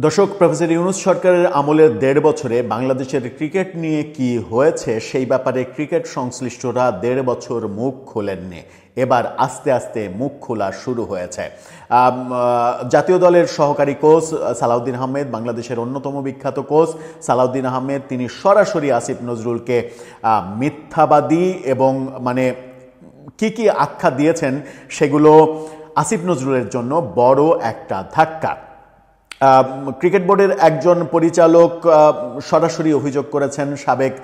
দর্শক, প্রফেসর ইউনূস সরকারের আমলের ১.৫ বছরে বাংলাদেশের ক্রিকেট নিয়ে কি হয়েছে সেই ব্যাপারে ক্রিকেট সংশ্লিষ্টরা ১.৫ বছর মুখ খোলেননি। এবার আস্তে আস্তে মুখ খোলা শুরু হয়েছে। জাতীয় দলের সহকারী কোচ সালাউদ্দিন আহমেদ, বাংলাদেশের অন্যতম বিখ্যাত কোচ সালাউদ্দিন আহমেদ, তিনি সরাসরি আসিফ নজরুলকে মিথ্যাবাদী এবং কি কি আখ্যা দিয়েছেন সেগুলো আসিফ নজরুলের জন্য বড় একটা ধাক্কা। ক্রিকেট বোর্ডের একজন পরিচালক সরাসরি অভিযোগ করেছেন সাবেক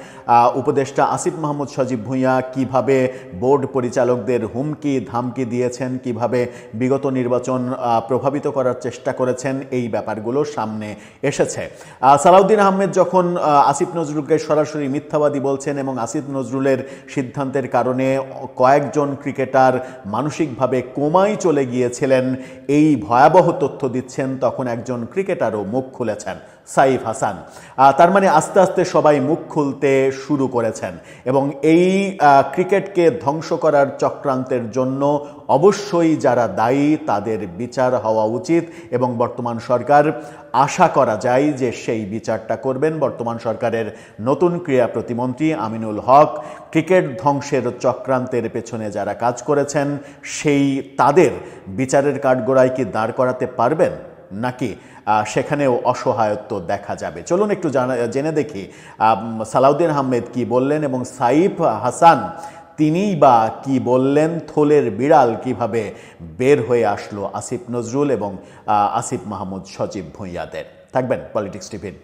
উপদেষ্টা আসিফ মাহমুদ সজীব ভুঁইয়া কিভাবে বোর্ড পরিচালকদের হুমকি ধামকি দিয়েছেন, কিভাবে বিগত নির্বাচন প্রভাবিত করার চেষ্টা করেছেন, এই ব্যাপারগুলো সামনে এসেছে। সালাউদ্দিন আহমেদ যখন আসিফ নজরুলকে সরাসরি মিথ্যাবাদী বলছেন এবং আসিফ নজরুলের সিদ্ধান্তের কারণে কয়েকজন ক্রিকেটার মানসিকভাবে কোমায় চলে গিয়েছিলেন, এই ভয়াবহ তথ্য দিচ্ছেন, তখন একজন ক্রিকেটারও মুখ খুলেছেন, সাইফ হাসান। তার মানে আস্তে আস্তে সবাই মুখ খুলতে শুরু করেছেন এবং এই ক্রিকেটকে ধ্বংস করার চক্রান্তের জন্য অবশ্যই যারা দায়ী তাদের বিচার হওয়া উচিত এবং বর্তমান সরকার আশা করা যায় যে সেই বিচারটা করবেন। বর্তমান সরকারের নতুন ক্রীড়া প্রতিমন্ত্রী আমিনুল হক ক্রিকেট ধ্বংসের চক্রান্তের পেছনে যারা কাজ করেছেন সেই তাদের বিচারের কাঠগড়ায় কি দাঁড় করাতে পারবেন, নাকি সেখানেও অসহায়ত্ব দেখা যাবে? চলুন একটু জেনে দেখি সালাউদ্দিন আহমেদ কি বললেন এবং সাইফ হাসান তিনিই বা কি বললেন। থলের বিড়াল কিভাবে বের হয়ে আসলো আসিফ নজরুল এবং আসিফ মাহমুদ সজীব ভুঁইয়াদের। থাকবেন পলিটিক্স টিভির।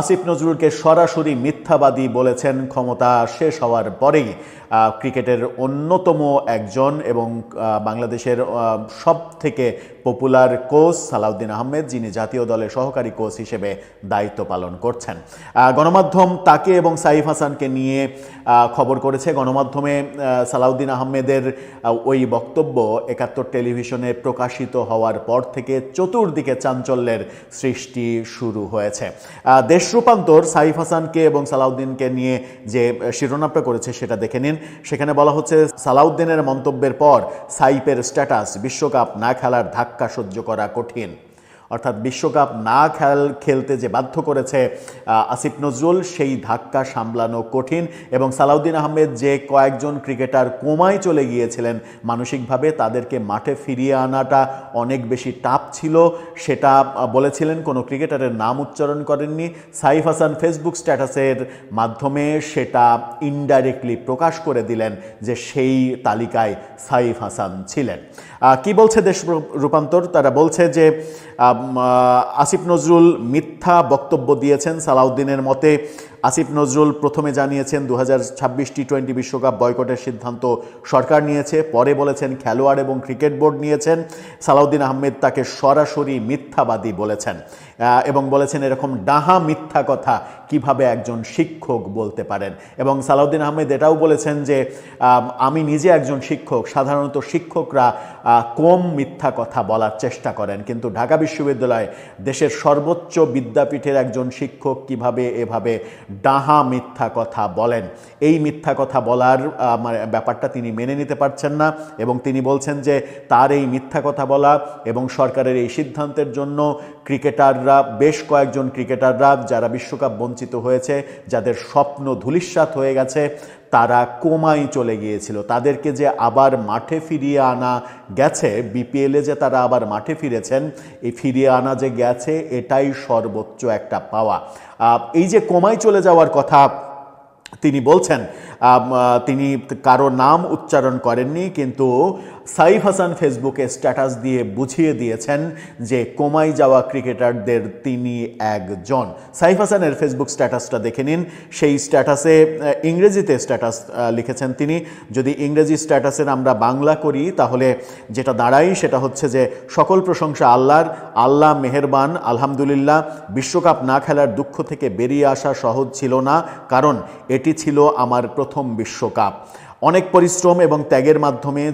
আসিফ নজরুলকে সরাসরি মিথ্যাবাদী বলেছেন ক্ষমতা শেষ হওয়ার পরেই ক্রিকেটের অন্যতম একজন এবং বাংলাদেশের সব থেকে পপুলার কোচ সালাউদ্দিন আহমেদ, যিনি জাতীয় দলের সহকারী কোচ হিসেবে দায়িত্ব পালন করছেন। গণমাধ্যম তাকে এবং সাইফ হাসানকে নিয়ে খবর করেছে। গণমাধ্যমে সালাউদ্দিন আহমেদের ওই বক্তব্য ৭১ টেলিভিশনে প্রকাশিত হওয়ার পর থেকে চতুর্দিকে চাঞ্চল্যের সৃষ্টি শুরু হয়েছে। দেশ রূপান্তর সাইফ হাসানকে এবং সালাউদ্দিনকে নিয়ে যে শিরোনামটা করেছে সেটা দেখে নিন। সেখানে বলা হচ্ছে, সালাউদ্দিনের মন্তব্যের পর সাইফের স্ট্যাটাস, বিশ্বকাপ না খেলার ধাক্কা সহ্য করা কঠিন। অর্থাৎ বিশ্বকাপ না খেলতে যে বাধ্য করেছে আসিফ নজরুল, সেই ধাক্কা সামলানো কঠিন এবং সালাউদ্দিন আহমেদ যে কয়েকজন ক্রিকেটার কোমায় চলে গিয়েছিলেন মানসিকভাবে, তাদেরকে মাঠে ফিরিয়ে আনাটা অনেক বেশি টাফ ছিল, সেটা বলেছিলেন। কোনো ক্রিকেটারের নাম উচ্চারণ করেননি। সাইফ হাসান ফেসবুক স্ট্যাটাসের মাধ্যমে সেটা ইনডাইরেক্টলি প্রকাশ করে দিলেন যে সেই তালিকায় সাইফ হাসান ছিলেন। কি বলছে দেশ রূপান্তর? তারা বলছে যে আসিফ নজরুল মিথ্যা বক্তব্য দিয়েছেন। সালাউদ্দিনের মতে আসিফ নজরুল প্রথমে জানিয়েছেন 2026 টি-20 বিশ্বকাপ বয়কটের সিদ্ধান্ত সরকার নিয়েছে, পরে বলেছেন খেলোয়াড় এবং ক্রিকেট বোর্ড নিয়েছেন। সালাউদ্দিন আহমেদ তাকে সরাসরি মিথ্যাবাদী বলেছেন এবং বলেছেন এরকম ডাহা মিথ্যা কথা কিভাবে একজন শিক্ষক বলতে পারেন। এবং সালাউদ্দিন আহমেদ এটাও বলেছেন যে আমি নিজে একজন শিক্ষক, সাধারণত শিক্ষকরা কম মিথ্যা কথা বলার চেষ্টা করেন, কিন্তু ঢাকা বিশ্ববিদ্যালয় দেশের সর্বোচ্চ বিদ্যাপীঠের একজন শিক্ষক কিভাবে এভাবে ডাহা মিথ্যা কথা বলেন, এই মিথ্যা কথা বলার ব্যাপারটা তিনি মেনে নিতে পারছেন না এবং তিনি বলছেন যে তার এই মিথ্যা কথা বলা এবং সরকারের এই সিদ্ধান্তের জন্য ক্রিকেটাররা, বেশ কয়েকজন ক্রিকেটাররা যারা বিশ্বকাপ বঞ্চিত হয়েছে, যাদের স্বপ্ন ধূলিসাৎ হয়ে গেছে, তারা কোমায় চলে গিয়েছিল, তাদেরকে যে আবার মাঠে ফিরিয়ে আনা গেছে, বিপিএলে যে তারা আবার মাঠে ফিরেছেন, এই ফিরিয়ে আনা যে গেছে এটাই সর্বোচ্চ একটা পাওয়া। এই যে কোমায় চলে যাওয়ার কথা তিনি বলছেন, তিনি কারো নাম উচ্চারণ করেননি, কিন্তু সাইফ হাসান ফেসবুকে স্ট্যাটাস দিয়ে বুঝিয়ে দিয়েছেন যে কোমায় যাওয়া ক্রিকেটারদের তিনি একজন। সাইফ হাসানের ফেসবুক স্ট্যাটাসটা দেখে নিন। সেই স্ট্যাটাসে ইংরেজিতে স্ট্যাটাস লিখেছেন তিনি। যদি ইংরেজি স্ট্যাটাসের আমরা বাংলা করি তাহলে যেটা দাঁড়ায় সেটা হচ্ছে যে সকল প্রশংসা আল্লাহর, আল্লাহ মেহেরবান, আলহামদুলিল্লাহ। বিশ্বকাপ না খেলার দুঃখ থেকে বেরিয়ে আসা সহজ ছিল না, কারণ এটি ছিল আমার প্রথম বিশ্বকাপ। অনেক পরিশ্রম এবং ত্যাগের মাধ্যমে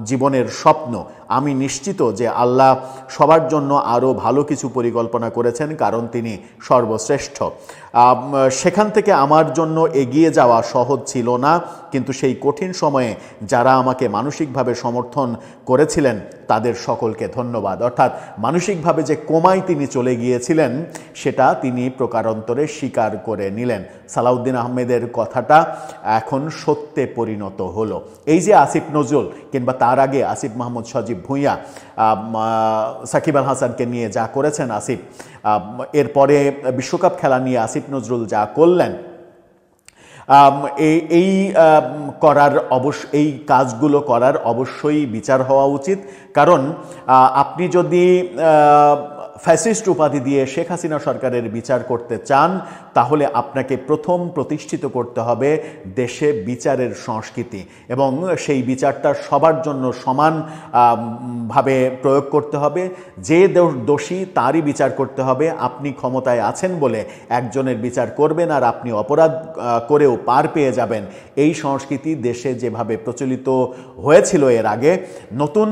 জীবনের স্বপ্ন আমি নিশ্চিত যে আল্লাহ সবার জন্য আরও ভালো কিছু পরিকল্পনা করেছেন, কারণ তিনি সর্বশ্রেষ্ঠ। সেখান থেকে আমার জন্য এগিয়ে যাওয়া সহজ ছিল না, কিন্তু সেই কঠিন সময়ে যারা আমাকে মানসিকভাবে সমর্থন করেছিলেন তাদের সকলকে ধন্যবাদ। অর্থাৎ মানসিকভাবে যে কোমায় তিনি চলে গিয়েছিলেন সেটা তিনি প্রকারান্তরে স্বীকার করে নিলেন। সালাউদ্দিন আহমেদের কথাটা এখন সত্যে পরিণত হলো। এই যে আসিফ নজরুল কিংবা তার আগে আসিফ মাহমুদ সজীব ভুঁইয়া সাকিব আল হাসানকে নিয়ে যা করেছেন আসিফ, এরপরে বিশ্বকাপ খেলা নিয়ে আসিফ নজরুল যা করলেন, এই কাজগুলো করার অবশ্যই বিচার হওয়া উচিত। কারণ আপনি যদি ফ্যাসিস্ট উপাধি দিয়ে শেখ হাসিনা সরকারের বিচার করতে চান, তাহলে আপনাকে প্রথম প্রতিষ্ঠিত করতে হবে দেশে বিচারের সংস্কৃতি, এবং সেই বিচারটা সবার জন্য সমান ভাবে প্রয়োগ করতে হবে। যে দোষী তারই বিচার করতে হবে। আপনি ক্ষমতায় আছেন বলে একজনের বিচার করবেন আর আপনি অপরাধ করেও পার পেয়ে যাবেন, এই সংস্কৃতি দেশে যেভাবে প্রচলিত হয়েছিল এর আগে, নতুন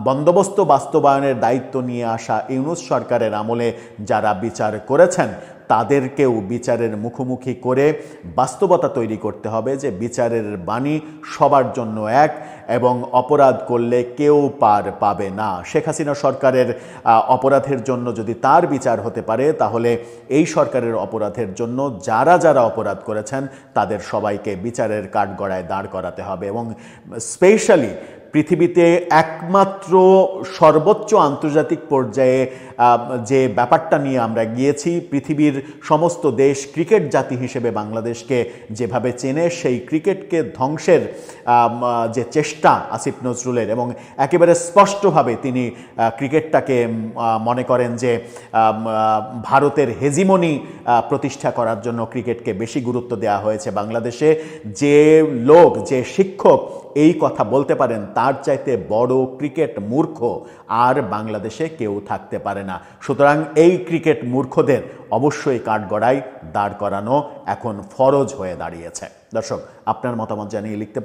বন্দোবস্ত বাস্তবায়নের দায়িত্ব নিয়ে আসা ইউনূস সরকারের আমলে যারা বিচার করেছেন তাদেরকেও বিচারের মুখোমুখি করে বাস্তবতা তৈরি করতে হবে যে বিচারের বাণী সবার জন্য এক, এবং অপরাধ করলে কেউ পার পাবে না। শেখ হাসিনা সরকারের অপরাধের জন্য যদি তার বিচার হতে পারে, তাহলে এই সরকারের অপরাধের জন্য যারা যারা অপরাধ করেছেন তাদের সবাইকে বিচারের কাঠগড়ায় দাঁড় করাতে হবে। এবং স্পেশালি পৃথিবীতে একমাত্র সর্বোচ্চ আন্তর্জাতিক পর্যায়ে যে ব্যাপারটা নিয়ে আমরা গিয়েছি, পৃথিবীর সমস্ত দেশ ক্রিকেট জাতি হিসেবে বাংলাদেশকে যেভাবে চেনে, সেই ক্রিকেটকে ধ্বংসের যে চেষ্টা আসিফ নজরুলের, এবং একেবারে স্পষ্টভাবে তিনি ক্রিকেটটাকে মনে করেন যে ভারতের হেজিমনি প্রতিষ্ঠা করার জন্য ক্রিকেটকে বেশি গুরুত্ব দেওয়া হয়েছে বাংলাদেশে। যে লোক, যে শিক্ষক এই কথা বলতে পারেন, তার চাইতে বড় ক্রিকেট মূর্খ আর বাংলাদেশে কেউ থাকতে পারে না। সুতরাং এই ক্রিকেট মূর্খদের অবশ্যই কাঠগড়ায় দাঁড় করানো এখন ফরজ হয়ে দাঁড়িয়েছে। দর্শক, আপনার মতামত জানিয়ে লিখতে